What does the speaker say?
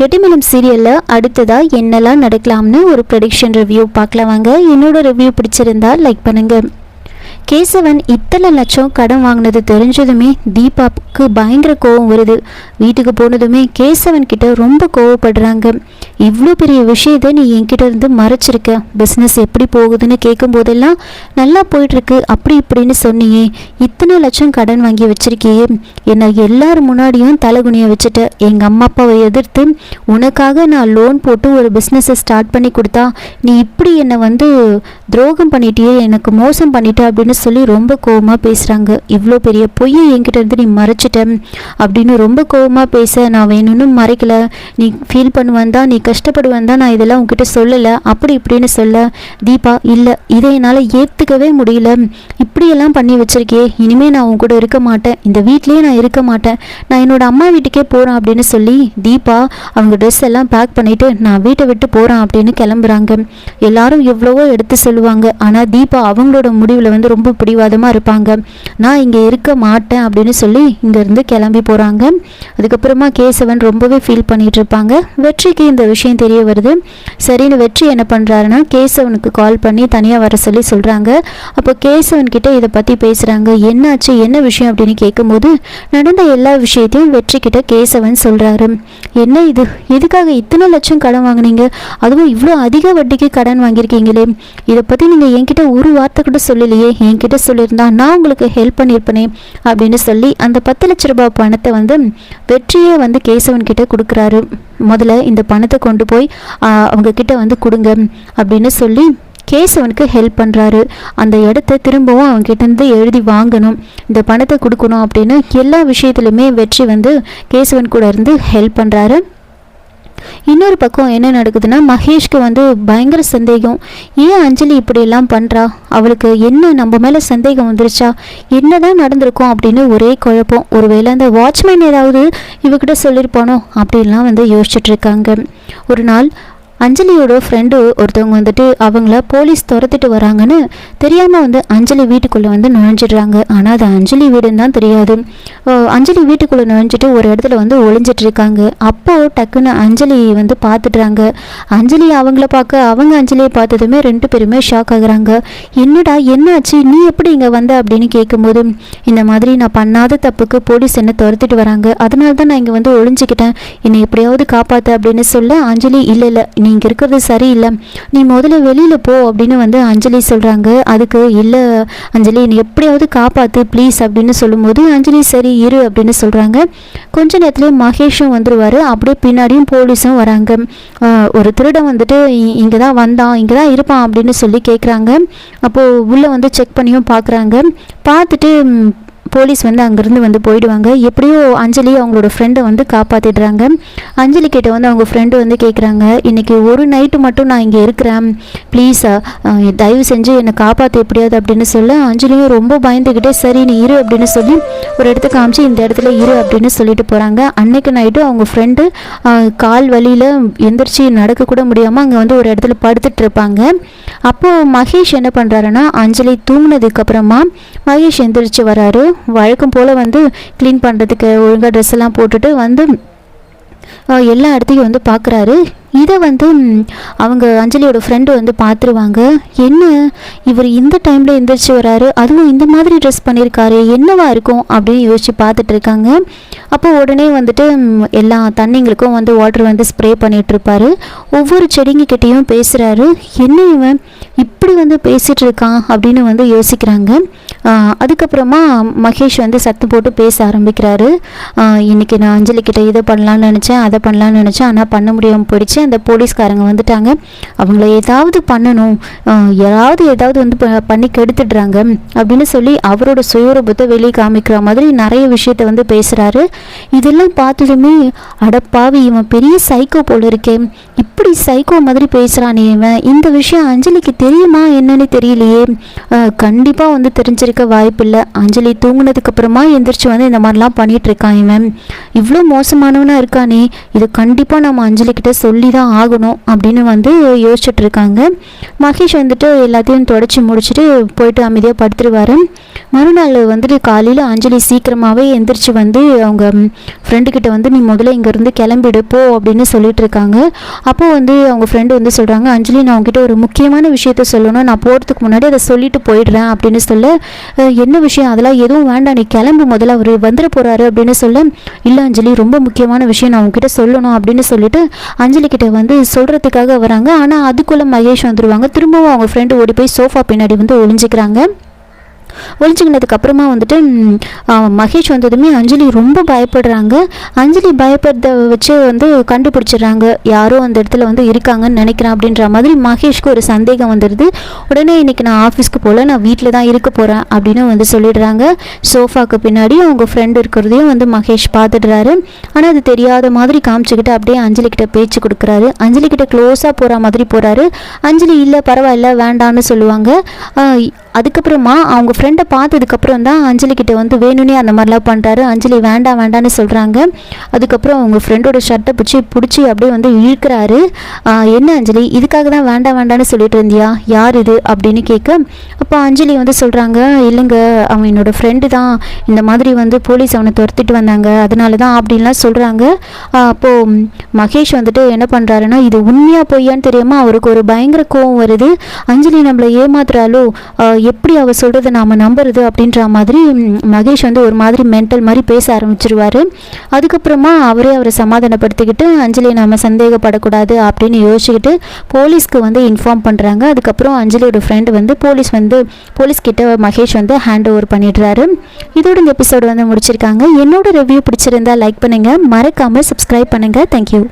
கெட்டிமலம் சீரியலில் அடுத்ததாக என்னெல்லாம் நடக்கலாம்னு ஒரு ப்ரெடிக்ஷன் ரிவ்யூ பார்க்கலாம் வாங்க. என்னோட ரிவ்யூ பிடிச்சிருந்தா லைக் பண்ணுங்கள். கேசவன் இத்தனை லட்சம் கடன் வாங்கினது தெரிஞ்சதுமே தீபாவுக்கு பயங்கர கோவம் வருது. வீட்டுக்கு போனதுமே கேசவன் கிட்ட ரொம்ப கோவப்படுறாங்க. இவ்வளோ பெரிய விஷயத்தை நீ என்கிட்ட இருந்து மறைச்சிருக்க, பிஸ்னஸ் எப்படி போகுதுன்னு கேட்கும் போதெல்லாம் நல்லா போயிட்டுருக்கு அப்படி இப்படின்னு சொன்னியே, இத்தனை லட்சம் கடன் வாங்கி வச்சிருக்கியே, என்னை எல்லாரும் முன்னாடியும் தலைகுனிய வச்சுட்ட. எங்கள் அம்மா அப்பாவை எதிர்த்து உனக்காக நான் லோன் போட்டு ஒரு பிஸ்னஸை ஸ்டார்ட் பண்ணி கொடுத்தா நீ இப்படி என்னை துரோகம் பண்ணிட்டியே, எனக்கு மோசம் பண்ணிட்ட அப்படின்னு சொல்லி ரொம்ப கோவமாக பேசுகிறாங்க. இவ்வளோ பெரிய பொய்யை என்கிட்ட இருந்து நீ மறைச்சிட்ட அப்படின்னு ரொம்ப கோவமாக பேச, நான் வேணும்னு மறைக்கல, நீ ஃபீல் பண்ணுவேன் தான், நீ கஷ்டப்படுவேன் தான் நான் இதெல்லாம் உங்ககிட்ட சொல்லலை அப்படி இப்படின்னு சொல்ல, தீபா இல்லை இதை என்னால் ஏற்றுக்கவே முடியல, இப்படியெல்லாம் பண்ணி வச்சிருக்கே, இனிமேல் நான் உன் கூட இருக்க மாட்டேன், இந்த வீட்லேயே நான் இருக்க மாட்டேன், நான் என்னோட அம்மா வீட்டுக்கே போகிறேன் அப்படின்னு சொல்லி தீபா அவங்க ட்ரெஸ் எல்லாம் பேக் பண்ணிவிட்டு நான் வீட்டை விட்டு போகிறேன் அப்படின்னு கிளம்புறாங்க. எல்லாரும் எவ்வளவோ எடுத்து சொல்லுவாங்க, ஆனால் தீபா அவங்களோட முடிவில் ரொம்ப பிடிவாதமாக இருப்பாங்க. நான் இங்கே இருக்க மாட்டேன் அப்படின்னு சொல்லி இங்கேருந்து கிளம்பி போகிறாங்க. அதுக்கப்புறமா கேசவன் ரொம்பவே ஃபீல் பண்ணிட்டு இருப்பாங்க. வெற்றிக்கு இந்த விஷயம் தெரிய வருது. சரின்னு வெற்றி என்ன பண்ணுறாருன்னா கேசவனுக்கு கால் பண்ணி தனியாக வர சொல்லி சொல்கிறாங்க. அப்போ கேசவன் கிட்ட இதை பற்றி பேசுகிறாங்க. என்னாச்சு என்ன விஷயம் அப்படின்னு கேட்கும்போது நடந்த எல்லா விஷயத்தையும் வெற்றி கிட்ட கேசவன் சொல்கிறாரு. என்ன இது, எதுக்காக இத்தனை லட்சம் கடன் வாங்கினீங்க, அதுவும் இவ்வளோ அதிக வட்டிக்கு கடன் வாங்கியிருக்கீங்களே, இதை பற்றி நீங்கள் என்கிட்ட ஒரு வார்த்தை கூட சொல்லலையே, என்கிட்ட சொல்லியிருந்தா நான் உங்களுக்கு ஹெல்ப் பண்ணியிருப்பேனே அப்படின்னு சொல்லி அந்த 10 லட்ச ரூபாய் பணத்தை வெற்றியே கேசவன் கிட்ட கொடுக்குறாரு. முதல்ல இந்த பணத்தை கொண்டு போய் அவங்க கிட்ட கொடுங்க அப்படின்னு சொல்லி கேசவனுக்கு ஹெல்ப் பண்ணுறாரு. அந்த இடத்த திரும்பவும் அவங்ககிட்ட இருந்து எழுதி வாங்கணும், இந்த பணத்தை கொடுக்கணும் அப்படின்னு எல்லா விஷயத்துலையுமே வெற்றி கேசவன் கூட இருந்து ஹெல்ப் பண்ணுறாரு. இன்னொரு பக்கம் என்ன நடக்குதுன்னா மகேஷ்க்கு பயங்கர சந்தேகம். ஏன் அஞ்சலி இப்படியெல்லாம் பண்ணுறா, அவளுக்கு என்ன நம்ம மேலே சந்தேகம் வந்துருச்சா, என்னதான் நடந்திருக்கும் அப்படின்னு ஒரே குழப்பம். ஒருவேளை அந்த வாட்ச்மேன் ஏதாவது இவகிட்ட சொல்லியிருப்பானோ அப்படின்லாம் யோசிச்சுட்டு இருக்காங்க. ஒரு நாள் அஞ்சலியோட ஃப்ரெண்டு ஒருத்தவங்க அவங்கள போலீஸ் துரத்திட்டு வராங்கன்னு தெரியாமல் அஞ்சலி வீட்டுக்குள்ளே நுழைஞ்சிடுறாங்க. ஆனால் அது அஞ்சலி வீடுன்னு தான் தெரியாது. அஞ்சலி வீட்டுக்குள்ளே நுழைஞ்சிட்டு ஒரு இடத்துல ஒளிஞ்சிட்டு இருக்காங்க. அப்போது டக்குன்னு அஞ்சலி பார்த்துடுறாங்க. அஞ்சலி அவங்கள பார்க்க அவங்க அஞ்சலியை பார்த்ததுமே 2 பேருமே ஷாக் ஆகுறாங்க. என்னடா என்னாச்சு, நீ எப்படி இங்கே வந்த அப்படின்னு கேட்கும்போது, இந்த மாதிரி நான் பண்ணாத தப்புக்கு போலீஸ் என்ன துரத்திட்டு வராங்க, அதனால தான் நான் இங்கே ஒளிஞ்சிக்கிட்டேன், என்னை எப்படியாவது காப்பாற்று அப்படின்னு சொல்ல அஞ்சலி இல்லை நீங்க இருக்கிறது சரியில்லை, நீ முதல்ல வெளியில போ அப்படின்னு அஞ்சலி சொல்றாங்க. அதுக்கு இல்லை அஞ்சலி நீ எப்படியாவது காப்பாத்து ப்ளீஸ் அப்படின்னு சொல்லும்போது அஞ்சலி சரி இரு அப்படின்னு சொல்றாங்க. கொஞ்ச நேரத்துல மகேஷும் வந்துருவாரு. அப்படியே பின்னாடியும் போலீஸும் வராங்க. ஒரு திருடன் இங்கே தான் வந்தான், இங்கே தான் இருப்பான் அப்படின்னு சொல்லி கேட்குறாங்க. அப்போது உள்ளே செக் பண்ணியும் பார்க்குறாங்க. பார்த்துட்டு போலீஸ் அங்கேருந்து போயிடுவாங்க. எப்படியோ அஞ்சலி அவங்களோட ஃப்ரெண்டை காப்பாற்றிடுறாங்க. அஞ்சலி கிட்ட அவங்க ஃப்ரெண்டு கேட்குறாங்க, இன்றைக்கி ஒரு நைட்டு மட்டும் நான் இங்கே இருக்கிறேன், ப்ளீஸ் தயவு செஞ்சு என்னை காப்பாற்ற எப்படியாது அப்படின்னு சொல்ல அஞ்சலியும் ரொம்ப பயந்துக்கிட்டே சரி நீ இரு அப்படின்னு சொல்லி ஒரு இடத்துக்கு காமிச்சு இந்த இடத்துல இரு அப்படின்னு சொல்லிட்டு போகிறாங்க. அன்னைக்கு நைட்டும் அவங்க ஃப்ரெண்டு கால் வலியில் எந்திரிச்சு நடக்கக்கூட முடியாமல் அங்கே ஒரு இடத்துல படுத்துட்டு இருப்பாங்க. அப்போது மகேஷ் என்ன பண்ணுறாருன்னா அஞ்சலி தூங்கினதுக்கப்புறமா மகேஷ் எந்திரிச்சு வராரு. வழக்கம் போல் க்ளீன் பண்ணுறதுக்கு ஒழுங்காக ட்ரெஸ் எல்லாம் போட்டுட்டு எல்லா இடத்தையும் பார்க்குறாரு. இதை அவங்க அஞ்சலியோட ஃப்ரெண்டு பார்த்துருவாங்க. என்ன இவர் இந்த டைமில் எந்திரிச்சு வராரு, அதுவும் இந்த மாதிரி ட்ரெஸ் பண்ணியிருக்காரு, என்னவா இருக்கும் அப்படின்னு யோசிச்சு பார்த்துட்டு இருக்காங்க. அப்போ உடனே எல்லா தண்ணிங்களுக்கும் வாட்டர் ஸ்ப்ரே பண்ணிட்டு இருப்பாரு. ஒவ்வொரு செடிங்கக்கிட்டேயும் பேசுகிறாரு. என்ன இவன் இப்படி பேசிகிட்டு இருக்கான் அப்படின்னு யோசிக்கிறாங்க. அதுக்கப்புறமா மகேஷ் சத்தம் போட்டு பேச ஆரம்பிக்கிறாரு. இன்றைக்கி நான் அஞ்சலி கிட்ட இதை பண்ணலான்னு நினச்சேன், அதை பண்ணலான்னு நினச்சேன், ஆனால் பண்ண முடியாமல் போயிடுச்சு, அந்த போலீஸ்காரங்க வந்துட்டாங்க, அவங்கள ஏதாவது பண்ணணும், ஏதாவது பண்ணி கெடுத்துடுறாங்க அப்படின்னு சொல்லி அவரோட சுயரூபத்தை வெளியே காமிக்கிற மாதிரி நிறைய விஷயத்த பேசுகிறாரு. இதெல்லாம் பார்த்ததுமே அடப்பாவி இவன் பெரிய சைக்கோ போல இருக்கே, இப்படி சைக்கோ மாதிரி பேசுகிறானே இவன், இந்த விஷயம் அஞ்சலிக்கு தெரியுமா என்னன்னு தெரியலையே. கண்டிப்பாக வந்து தெரிஞ்சிருக்க வாய்ப்பில்லை. அஞ்சலி தூங்குனதுக்கப்புறமா எந்திரிச்சு வந்து இந்த மாதிரிலாம் பண்ணிகிட்ருக்கான் இவன். இவ்வளோ மோசமானவனாக இருக்கானே, இது கண்டிப்பாக நம்ம அஞ்சலிக்கிட்ட சொல்லி தான் ஆகணும் அப்படின்னு வந்து யோசிச்சுட்டு இருக்காங்க. மகேஷ் வந்துட்டு எல்லாத்தையும் தொடச்சி முடிச்சுட்டு போயிட்டு அமைதியாக படுத்துருவார். மறுநாள் வந்துட்டு காலையில் அஞ்சலி சீக்கிரமாகவே எந்திரிச்சு வந்து அவங்க ஃப்ரெண்டுக்கிட்ட வந்து நீ முதல்ல இங்கேருந்து கிளம்பிடு போ அப்படின்னு சொல்லிட்டு இருக்காங்க. அப்போது வந்து அவங்க ஃப்ரெண்டு வந்து சொல்கிறாங்க, அஞ்சலி நான் உங்ககிட்ட ஒரு முக்கியமான விஷயத்த சொல்லணும், நான் போகிறதுக்கு முன்னாடி அதை சொல்லிட்டு போயிடுறேன் அப்படின்னு சொல்ல, என்ன விஷயம், அதெல்லாம் எதுவும் வேண்டாம், நீ கிளம்பு முதல்ல, அவர் வந்துட போகிறாரு அப்படின்னு சொல்ல, இல்லை அஞ்சலி ரொம்ப முக்கியமான விஷயம் நான் உங்ககிட்ட சொல்லணும் அப்படின்னு சொல்லிட்டு அஞ்சலி கிட்ட வந்து சொல்கிறதுக்காக வராங்க. ஆனால் அதுக்குள்ளே மகேஷ் வந்துடுவாங்க. திரும்பவும் அவங்க ஃப்ரெண்டு ஓடி போய் சோஃபா பின்னாடி வந்து ஒளிஞ்சிக்கிறாங்க. ஒழிச்சுக்கினதுக்கு அப்புறமா வந்துட்டு மகேஷ் வந்ததுமே அஞ்சலி ரொம்ப பயப்படுறாங்க. அஞ்சலி பயப்படுறத வச்சு வந்து கண்டுபிடிச்சிடுறாங்க, யாரோ அந்த இடத்துல வந்து இருக்காங்கன்னு நினைக்கிறேன் அப்படின்ற மாதிரி மகேஷ்க்கு ஒரு சந்தேகம் வந்துடுது. உடனே இன்னைக்கு நான் ஆஃபீஸ்க்கு போகல, நான் வீட்டில் தான் இருக்க போகிறேன் அப்படின்னு வந்து சொல்லிடுறாங்க. சோஃபாக்கு பின்னாடி அவங்க ஃப்ரெண்டு இருக்கிறதையும் வந்து மகேஷ் பார்த்துடுறாரு. ஆனால் அது தெரியாத மாதிரி காமிச்சிக்கிட்டு அப்படியே அஞ்சலி கிட்ட பேச்சு கொடுக்குறாரு. அஞ்சலி கிட்ட க்ளோஸாக போகிற மாதிரி போகிறாரு. அஞ்சலி இல்லை பரவாயில்ல வேண்டான்னு சொல்லுவாங்க. அதுக்கப்புறமா அவங்க ஃப்ரெண்டை பார்த்ததுக்கப்புறம் தான் அஞ்சலி கிட்ட வந்து வேணும்னே அந்த மாதிரிலாம் பண்ணுறாரு. அஞ்சலி வேண்டாம் வேண்டான்னு சொல்கிறாங்க. அதுக்கப்புறம் அவங்க ஃப்ரெண்டோட ஷர்ட்டை பிடிச்சி அப்படியே வந்து இழுக்கிறாரு. என்ன அஞ்சலி, இதுக்காக தான் வேண்டாம் வேண்டான்னு சொல்லிட்டு இருந்தியா, யார் இது அப்படின்னு கேட்க, அப்போ அஞ்சலி வந்து சொல்கிறாங்க, இல்லைங்க அவன் என்னோடய ஃப்ரெண்டு தான், இந்த மாதிரி வந்து போலீஸ் அவனை துரத்திட்டு வந்தாங்க அதனால தான் அப்படின்லாம் சொல்கிறாங்க. அப்போது மகேஷ் வந்துட்டு என்ன பண்ணுறாருன்னா, இது உண்மையாக பொய்யான்னு தெரியாமல் அவருக்கு ஒரு பயங்கர கோவம் வருது. அஞ்சலி நம்மளை ஏமாத்துறாலோ, எப்படி அவ சொல்கிறத நாம் நம்புறது அப்படின்ற மாதிரி மகேஷ் வந்து ஒரு மாதிரி மென்டல் மாதிரி பேச ஆரம்பிச்சிருவார். அதுக்கப்புறமா அவரை சமாதானப்படுத்திக்கிட்டு அஞ்சலியை நாம் சந்தேகப்படக்கூடாது அப்படின்னு யோசிச்சுக்கிட்டு போலீஸ்க்கு வந்து இன்ஃபார்ம் பண்ணுறாங்க. அதுக்கப்புறம் அஞ்சலியோட ஃப்ரெண்டு வந்து போலீஸ்கிட்ட மகேஷ் வந்து ஹேண்ட் ஓவர் பண்ணிடுறாரு. இதோட இந்த எபிசோடு வந்து முடிச்சிருக்காங்க. என்னோட ரிவ்யூ பிடிச்சிருந்தா லைக் பண்ணுங்கள், மறக்காமல் சப்ஸ்கிரைப் பண்ணுங்கள். தேங்க்யூ.